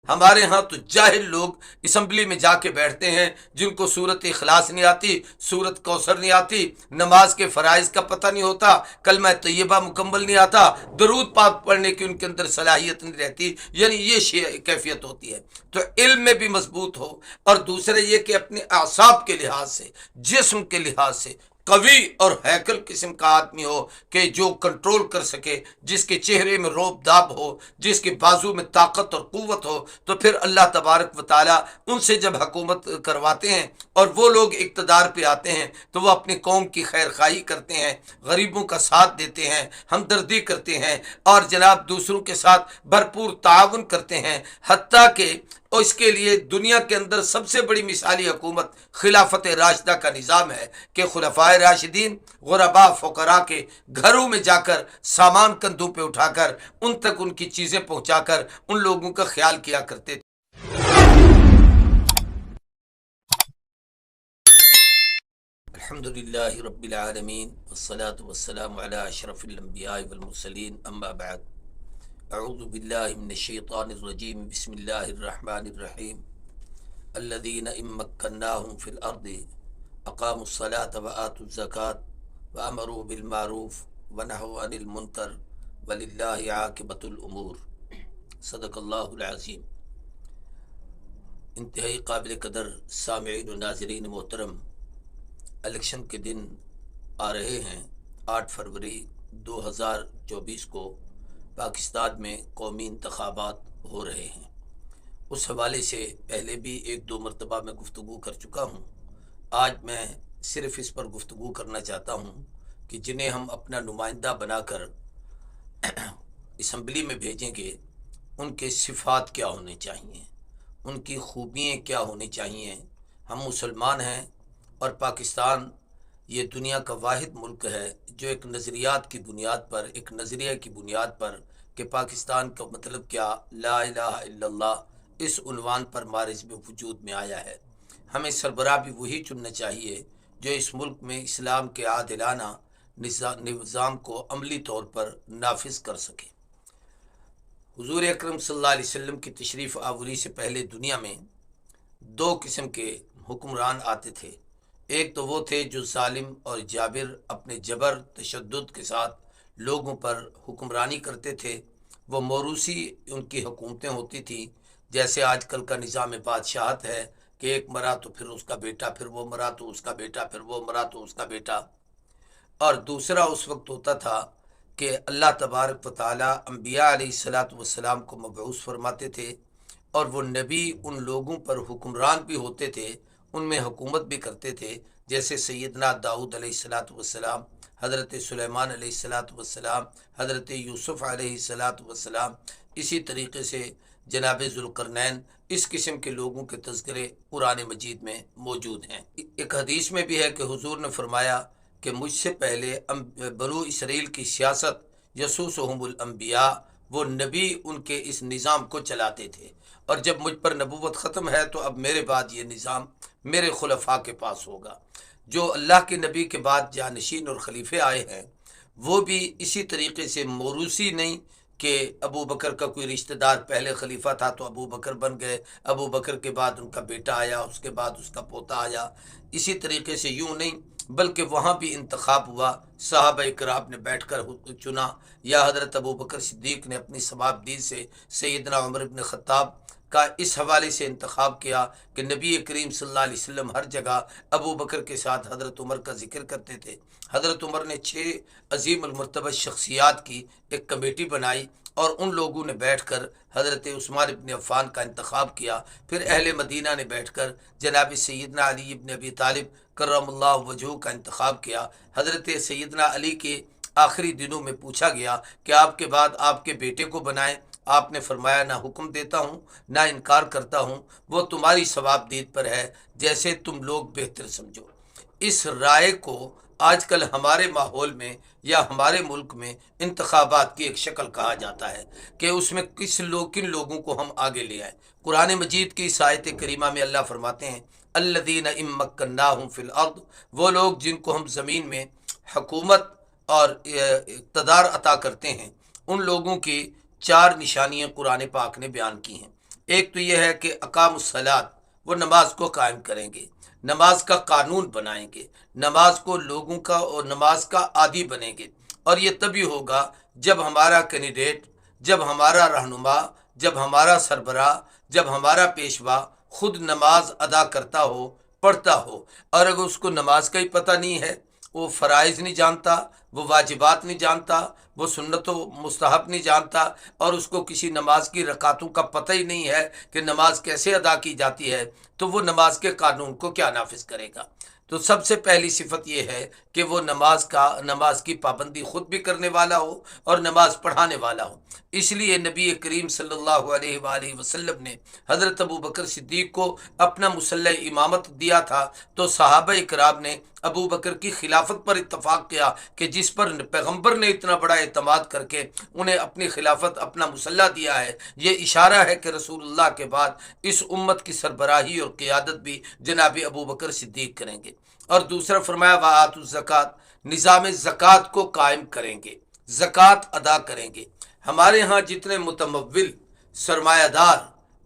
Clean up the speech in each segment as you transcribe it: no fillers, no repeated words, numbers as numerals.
ہمارے ہاں تو جاہل لوگ اسمبلی میں جا کے بیٹھتے ہیں جن کو سورت اخلاص نہیں آتی، سورت کوثر نہیں آتی، نماز کے فرائض کا پتہ نہیں ہوتا، کلمہ طیبہ مکمل نہیں آتا، درود پاک پڑھنے کی ان کے اندر صلاحیت نہیں رہتی، یعنی یہ کیفیت ہوتی ہے۔ تو علم میں بھی مضبوط ہو، اور دوسرے یہ کہ اپنے اعصاب کے لحاظ سے، جسم کے لحاظ سے قوی اور ہیکل قسم کا آدمی ہو کہ جو کنٹرول کر سکے، جس کے چہرے میں روب داب ہو، جس کے بازو میں طاقت اور قوت ہو، تو پھر اللہ تبارک و تعالی ان سے جب حکومت کرواتے ہیں اور وہ لوگ اقتدار پہ آتے ہیں تو وہ اپنی قوم کی خیر خواہی کرتے ہیں، غریبوں کا ساتھ دیتے ہیں، ہمدردی کرتے ہیں، اور جناب دوسروں کے ساتھ بھرپور تعاون کرتے ہیں، حتیٰ کہ اور اس کے لیے دنیا کے اندر سب سے بڑی مثالی حکومت خلافت راشدہ کا نظام ہے کہ خلفائے راشدین غرباء فقراء کے گھروں میں جا کر سامان کندھوں پہ اٹھا کر ان تک ان کی چیزیں پہنچا کر ان لوگوں کا خیال کیا کرتے تھے۔ الحمد للہ رب العالمین والصلاة والسلام علی اشرف الانبیاء والمرسلین، اما بعد، اعوذ باللہ من الشیطان الرجیم، بسم اللہ الرحمن الرحیم۔ الذین ان مکناہم فی الارض اقاموا الصلاة وآتوا الزکاة وامروا بالمعروف ونہوا عن المنکر وللہ عاقبۃ الامور۔ صدق اللہ العظیم۔ انتہائی قابل قدر سامعین و ناظرین محترم، الیکشن کے دن آ رہے ہیں۔ 8 فروری 2024 کو پاکستان میں قومی انتخابات ہو رہے ہیں۔ اس حوالے سے پہلے بھی 1-2 مرتبہ میں گفتگو کر چکا ہوں۔ آج میں صرف اس پر گفتگو کرنا چاہتا ہوں کہ جنہیں ہم اپنا نمائندہ بنا کر اسمبلی میں بھیجیں گے ان کے صفات کیا ہونے چاہیے، ان کی خوبیاں کیا ہونی چاہیے۔ ہم مسلمان ہیں اور پاکستان یہ دنیا کا واحد ملک ہے جو ایک نظریات کی بنیاد پر، ایک نظریہ کی بنیاد پر کہ پاکستان کا مطلب کیا، لا الہ الا اللہ، اس عنوان پر مارج میں وجود میں آیا ہے۔ ہمیں سربراہ بھی وہی چننا چاہیے جو اس ملک میں اسلام کے عادلانہ نظام کو عملی طور پر نافذ کر سکے۔ حضور اکرم صلی اللہ علیہ وسلم کی تشریف آوری سے پہلے دنیا میں 2 قسم کے حکمران آتے تھے۔ ایک تو وہ تھے جو ظالم اور جابر، اپنے جبر تشدد کے ساتھ لوگوں پر حکمرانی کرتے تھے۔ وہ موروثی ان کی حکومتیں ہوتی تھیں، جیسے آج کل کا نظام بادشاہت ہے کہ ایک مرا تو پھر اس کا بیٹا، پھر وہ مرا تو اس کا بیٹا، پھر وہ مرا تو اس کا بیٹا۔ اور دوسرا اس وقت ہوتا تھا کہ اللہ تبارک و تعالیٰ انبیاء علیہ الصلاۃ والسلام کو مبعوث فرماتے تھے، اور وہ نبی ان لوگوں پر حکمران بھی ہوتے تھے، ان میں حکومت بھی کرتے تھے، جیسے سیدنا داؤد علیہ الصلاۃ والسلام، حضرت سلیمان علیہ الصلاۃ والسلام، حضرت یوسف علیہ الصلاۃ والسلام۔ اسی طریقے سے جناب ذوالقرنین، اس قسم کے لوگوں کے تذکرے قرآن مجید میں موجود ہیں۔ ایک حدیث میں بھی ہے کہ حضور نے فرمایا کہ مجھ سے پہلے بنو اسرائیل کی سیاست یسوسہم الانبیاء، وہ نبی ان کے اس نظام کو چلاتے تھے، اور جب مجھ پر نبوت ختم ہے تو اب میرے بعد یہ نظام میرے خلفاء کے پاس ہوگا۔ جو اللہ کے نبی کے بعد جانشین اور خلیفے آئے ہیں وہ بھی اسی طریقے سے موروثی نہیں کہ ابو بکر کا کوئی رشتہ دار پہلے خلیفہ تھا تو ابو بکر بن گئے، ابو بکر کے بعد ان کا بیٹا آیا، اس کے بعد اس کا پوتا آیا، اسی طریقے سے یوں نہیں، بلکہ وہاں بھی انتخاب ہوا، صحابہ کرام نے بیٹھ کر چنا، یا حضرت ابو بکر صدیق نے اپنی صوابدید سے سیدنا عمر بن خطاب کا اس حوالے سے انتخاب کیا کہ نبی کریم صلی اللہ علیہ وسلم ہر جگہ ابو بکر کے ساتھ حضرت عمر کا ذکر کرتے تھے۔ حضرت عمر نے 6 عظیم المرتبہ شخصیات کی ایک کمیٹی بنائی، اور ان لوگوں نے بیٹھ کر حضرت عثمان ابن عفان کا انتخاب کیا۔ پھر اہل مدینہ نے بیٹھ کر جناب سیدنا علی ابن ابی طالب کرم اللہ وجہہ کا انتخاب کیا۔ حضرت سیدنا علی کے آخری دنوں میں پوچھا گیا کہ آپ کے بعد آپ کے بیٹے کو بنائیں، آپ نے فرمایا نہ حکم دیتا ہوں نہ انکار کرتا ہوں، وہ تمہاری ثوابدید پر ہے، جیسے تم لوگ بہتر سمجھو۔ اس رائے کو آج کل ہمارے ماحول میں یا ہمارے ملک میں انتخابات کی ایک شکل کہا جاتا ہے کہ اس میں کن لوگوں کو ہم آگے لے آئیں۔ قرآن مجید کی اس آیت کریمہ میں اللہ فرماتے ہیں الذین ان مکناہم فی الارض، وہ لوگ جن کو ہم زمین میں حکومت اور اقتدار عطا کرتے ہیں، ان لوگوں کی 4 نشانیاں قرآن پاک نے بیان کی ہیں۔ ایک تو یہ ہے کہ اقام الصلاۃ، وہ نماز کو قائم کریں گے، نماز کا قانون بنائیں گے، نماز کو لوگوں کا اور نماز کا عادی بنیں گے۔ اور یہ تبھی ہوگا جب ہمارا کینڈیڈیٹ، جب ہمارا رہنما، جب ہمارا سربراہ، جب ہمارا پیشوا خود نماز ادا کرتا ہو، پڑھتا ہو۔ اور اگر اس کو نماز کا ہی پتہ نہیں ہے، وہ فرائض نہیں جانتا، وہ واجبات نہیں جانتا، وہ سنت و مستحب نہیں جانتا، اور اس کو کسی نماز کی رکعتوں کا پتہ ہی نہیں ہے کہ نماز کیسے ادا کی جاتی ہے، تو وہ نماز کے قانون کو کیا نافذ کرے گا؟ تو سب سے پہلی صفت یہ ہے کہ وہ نماز کی پابندی خود بھی کرنے والا ہو اور نماز پڑھانے والا ہو۔ اس لیے نبی کریم صلی اللہ علیہ وآلہ وسلم نے حضرت ابو بکر صدیق کو اپنا مسلح امامت دیا تھا، تو صحابہ اکرام نے ابو بکر کی خلافت پر اتفاق کیا کہ جس پر پیغمبر نے اتنا بڑا اعتماد کر کے انہیں اپنی خلافت، اپنا مسلح دیا ہے، یہ اشارہ ہے کہ رسول اللہ کے بعد اس امت کی سربراہی اور قیادت بھی جناب ابو بکر صدیق کریں گے۔ اور دوسرا فرمایا وآتوا الزکوٰۃ، نظام زکوٰۃ کو قائم کریں گے، زکوٰۃ ادا کریں گے۔ ہمارے ہاں جتنے متمول، سرمایہ دار،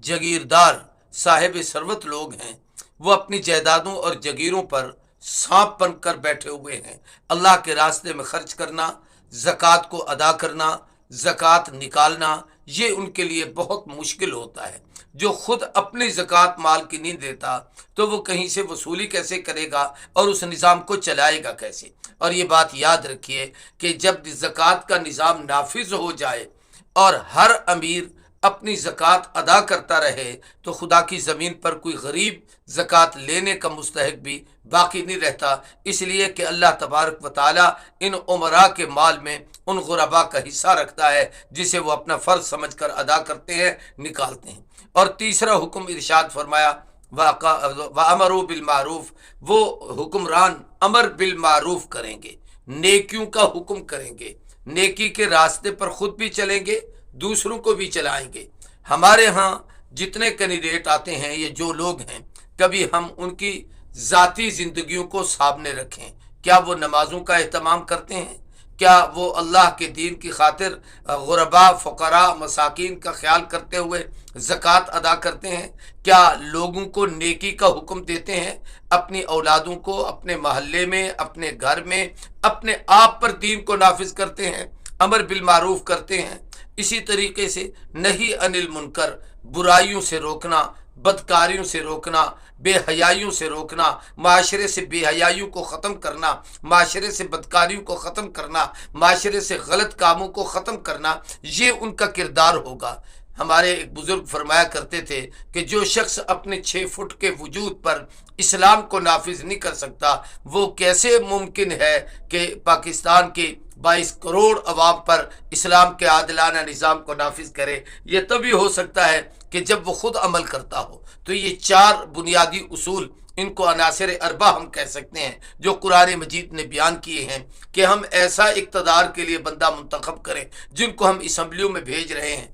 جگیردار، صاحب ثروت لوگ ہیں، وہ اپنی جائیدادوں اور جگیروں پر سانپ بن کر بیٹھے ہوئے ہیں۔ اللہ کے راستے میں خرچ کرنا، زکوٰۃ کو ادا کرنا، زکوٰۃ نکالنا، یہ ان کے لیے بہت مشکل ہوتا ہے۔ جو خود اپنی زکوٰۃ مال کی نہیں دیتا تو وہ کہیں سے وصولی کیسے کرے گا اور اس نظام کو چلائے گا کیسے؟ اور یہ بات یاد رکھیے کہ جب زکوٰۃ کا نظام نافذ ہو جائے اور ہر امیر اپنی زکوٰۃ ادا کرتا رہے تو خدا کی زمین پر کوئی غریب زکوٰۃ لینے کا مستحق بھی باقی نہیں رہتا، اس لیے کہ اللہ تبارک و تعالیٰ ان عمراء کے مال میں ان غرباء کا حصہ رکھتا ہے جسے وہ اپنا فرض سمجھ کر ادا کرتے ہیں، نکالتے ہیں۔ اور تیسرا حکم ارشاد فرمایا وَأَمَرُوا بِالْمَعْرُوفِ، وہ حکمران امر بالمعروف کریں گے، نیکیوں کا حکم کریں گے، نیکی کے راستے پر خود بھی چلیں گے، دوسروں کو بھی چلائیں گے۔ ہمارے ہاں جتنے کینڈیڈیٹ آتے ہیں، یہ جو لوگ ہیں، کبھی ہم ان کی ذاتی زندگیوں کو سامنے رکھیں، کیا وہ نمازوں کا اہتمام کرتے ہیں؟ کیا وہ اللہ کے دین کی خاطر غرباء، فقراء، مساکین کا خیال کرتے ہوئے زکوٰۃ ادا کرتے ہیں؟ کیا لوگوں کو نیکی کا حکم دیتے ہیں؟ اپنی اولادوں کو اپنے محلے میں، اپنے گھر میں، اپنے آپ پر دین کو نافذ کرتے ہیں، امر بالمعروف کرتے ہیں؟ اسی طریقے سے نہی عن المنکر، برائیوں سے روکنا، بدکاریوں سے روکنا، بے حیائیوں سے روکنا، معاشرے سے بے حیائیوں کو ختم کرنا، معاشرے سے بدکاریوں کو ختم کرنا، معاشرے سے غلط کاموں کو ختم کرنا، یہ ان کا کردار ہوگا۔ ہمارے ایک بزرگ فرمایا کرتے تھے کہ جو شخص اپنے 6 فٹ کے وجود پر اسلام کو نافذ نہیں کر سکتا، وہ کیسے ممکن ہے کہ پاکستان کے 22 کروڑ عوام پر اسلام کے عادلانہ نظام کو نافذ کرے؟ یہ تبھی ہو سکتا ہے کہ جب وہ خود عمل کرتا ہو۔ تو یہ 4 بنیادی اصول، ان کو عناصر اربع ہم کہہ سکتے ہیں، جو قرآن مجید نے بیان کیے ہیں کہ ہم ایسا اقتدار کے لیے بندہ منتخب کریں جن کو ہم اسمبلیوں میں بھیج رہے ہیں،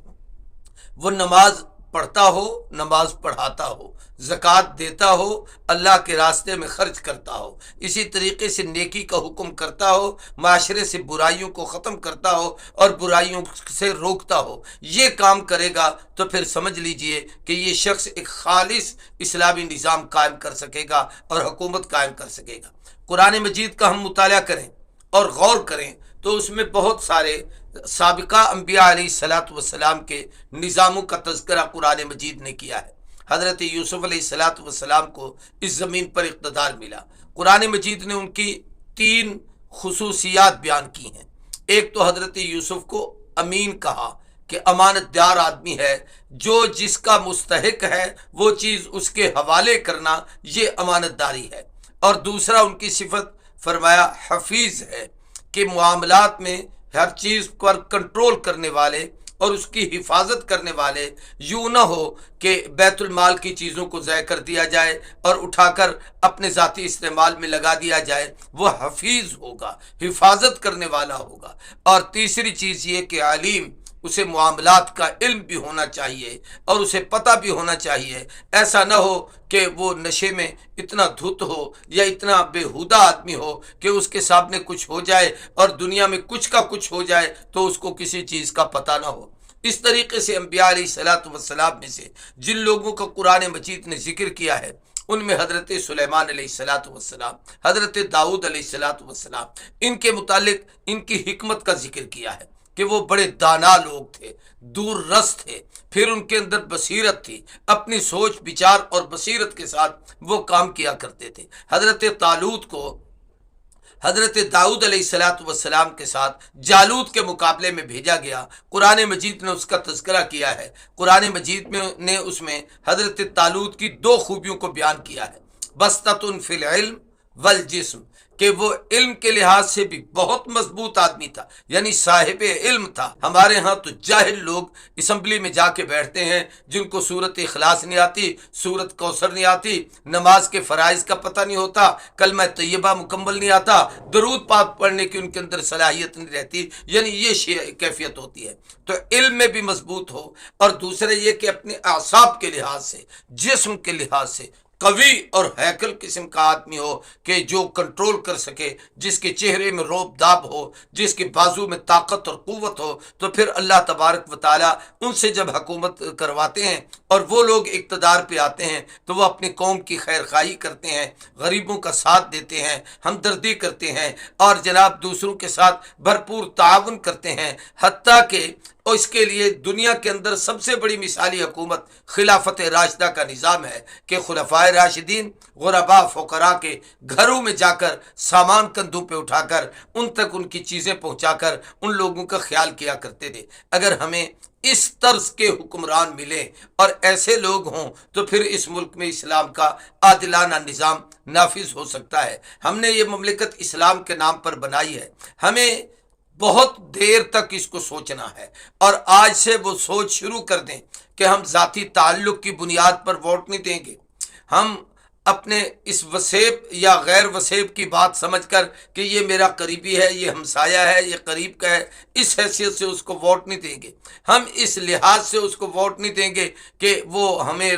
وہ نماز پڑھتا ہو، نماز پڑھاتا ہو، زکوٰۃ دیتا ہو، اللہ کے راستے میں خرچ کرتا ہو، اسی طریقے سے نیکی کا حکم کرتا ہو، معاشرے سے برائیوں کو ختم کرتا ہو اور برائیوں سے روکتا ہو۔ یہ کام کرے گا تو پھر سمجھ لیجئے کہ یہ شخص ایک خالص اسلامی نظام قائم کر سکے گا اور حکومت قائم کر سکے گا۔ قرآن مجید کا ہم مطالعہ کریں اور غور کریں تو اس میں بہت سارے سابقہ انبیاء علیہ الصلاۃ والسلام کے نظاموں کا تذکرہ قرآن مجید نے کیا ہے۔ حضرت یوسف علیہ الصلاۃ والسلام کو اس زمین پر اقتدار ملا، قرآن مجید نے ان کی 3 خصوصیات بیان کی ہیں۔ ایک تو حضرت یوسف کو امین کہا کہ امانت دار آدمی ہے، جو جس کا مستحق ہے وہ چیز اس کے حوالے کرنا، یہ امانت داری ہے۔ اور دوسرا ان کی صفت فرمایا حفیظ ہے، کہ معاملات میں ہر چیز پر کنٹرول کرنے والے اور اس کی حفاظت کرنے والے، یوں نہ ہو کہ بیت المال کی چیزوں کو ضائع کر دیا جائے اور اٹھا کر اپنے ذاتی استعمال میں لگا دیا جائے۔ وہ حفیظ ہوگا، حفاظت کرنے والا ہوگا۔ اور تیسری چیز یہ کہ علیم، اسے معاملات کا علم بھی ہونا چاہیے اور اسے پتہ بھی ہونا چاہیے۔ ایسا نہ ہو کہ وہ نشے میں اتنا دھت ہو یا اتنا بےہودہ آدمی ہو کہ اس کے سامنے کچھ ہو جائے اور دنیا میں کچھ کا کچھ ہو جائے تو اس کو کسی چیز کا پتہ نہ ہو۔ اس طریقے سے انبیاء علیہ الصلوۃ والسلام میں سے جن لوگوں کا قرآن مجید نے ذکر کیا ہے ان میں حضرت سلیمان علیہ الصلوۃ والسلام، حضرت داؤد علیہ الصلوۃ والسلام، ان کے متعلق ان کی حکمت کا ذکر کیا ہے کہ وہ بڑے دانا لوگ تھے، دور رس تھے، پھر ان کے اندر بصیرت تھی، اپنی سوچ بچار اور بصیرت کے ساتھ وہ کام کیا کرتے تھے۔ حضرت طالوت کو حضرت داؤد علیہ الصلوۃ والسلام کے ساتھ جالوت کے مقابلے میں بھیجا گیا۔ قرآن مجید نے اس کا تذکرہ کیا ہے، قرآن مجید نے اس میں حضرت طالوت کی دو خوبیوں کو بیان کیا ہے، بسطۃ فی العلم والجسم، کہ وہ علم کے لحاظ سے بھی بہت مضبوط آدمی تھا، یعنی صاحب علم تھا۔ ہمارے ہاں تو جاہل لوگ اسمبلی میں جا کے بیٹھتے ہیں جن کو سورت اخلاص نہیں آتی، سورت کوثر نہیں آتی، نماز کے فرائض کا پتہ نہیں ہوتا، کلمہ طیبہ مکمل نہیں آتا، درود پاک پڑھنے کی ان کے اندر صلاحیت نہیں رہتی، یعنی یہ کیفیت ہوتی ہے۔ تو علم میں بھی مضبوط ہو، اور دوسرے یہ کہ اپنے اعصاب کے لحاظ سے، جسم کے لحاظ سے قوی اور ہیکل قسم کا آدمی ہو کہ جو کنٹرول کر سکے، جس کے چہرے میں روب داب ہو، جس کے بازو میں طاقت اور قوت ہو، تو پھر اللہ تبارک و تعالیٰ ان سے جب حکومت کرواتے ہیں اور وہ لوگ اقتدار پہ آتے ہیں تو وہ اپنی قوم کی خیر خواہی کرتے ہیں، غریبوں کا ساتھ دیتے ہیں، ہمدردی کرتے ہیں، اور جناب دوسروں کے ساتھ بھرپور تعاون کرتے ہیں، حتیٰ کہ اور اس کے لیے دنیا کے اندر سب سے بڑی مثالی حکومت خلافت راشدہ کا نظام ہے کہ خلفائے راشدین غرباء فقراء کے گھروں میں جا کر سامان کندھوں پہ اٹھا کر ان تک ان کی چیزیں پہنچا کر ان لوگوں کا خیال کیا کرتے تھے۔ اگر ہمیں اس طرز کے حکمران ملے اور ایسے لوگ ہوں تو پھر اس ملک میں اسلام کا عادلانہ نظام نافذ ہو سکتا ہے۔ ہم نے یہ مملکت اسلام کے نام پر بنائی ہے، ہمیں بہت دیر تک اس کو سوچنا ہے، اور آج سے وہ سوچ شروع کر دیں کہ ہم ذاتی تعلق کی بنیاد پر ووٹ نہیں دیں گے، ہم اپنے اس وسیب یا غیر وسیب کی بات سمجھ کر کہ یہ میرا قریبی ہے، یہ ہمسایہ ہے، یہ قریب کا ہے، اس حیثیت سے اس کو ووٹ نہیں دیں گے، ہم اس لحاظ سے اس کو ووٹ نہیں دیں گے کہ وہ ہمیں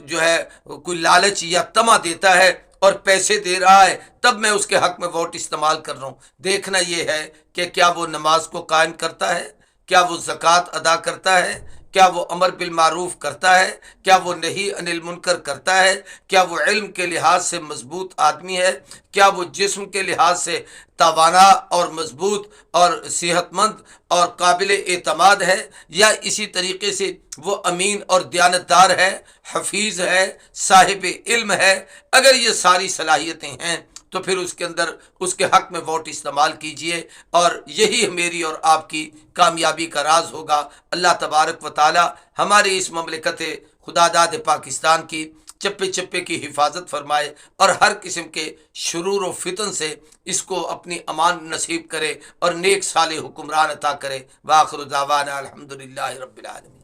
جو ہے کوئی لالچ یا طمع دیتا ہے اور پیسے دے رہا ہے تب میں اس کے حق میں ووٹ استعمال کر رہا ہوں۔ دیکھنا یہ ہے کہ کیا وہ نماز کو قائم کرتا ہے، کیا وہ زکوٰۃ ادا کرتا ہے، کیا وہ امر بالمعروف کرتا ہے، کیا وہ نہی عن المنکر کرتا ہے، کیا وہ علم کے لحاظ سے مضبوط آدمی ہے، کیا وہ جسم کے لحاظ سے توانا اور مضبوط اور صحت مند اور قابل اعتماد ہے، یا اسی طریقے سے وہ امین اور دیانتدار ہے، حفیظ ہے، صاحب علم ہے۔ اگر یہ ساری صلاحیتیں ہیں تو پھر اس کے اندر اس کے حق میں ووٹ استعمال کیجئے، اور یہی میری اور آپ کی کامیابی کا راز ہوگا۔ اللہ تبارک و تعالی ہماری اس مملکت خدا داد پاکستان کی چپے چپے کی حفاظت فرمائے، اور ہر قسم کے شرور و فتن سے اس کو اپنی امان نصیب کرے اور نیک صالح حکمران عطا کرے۔ وآخر دعوانا الحمدللہ رب العالمین۔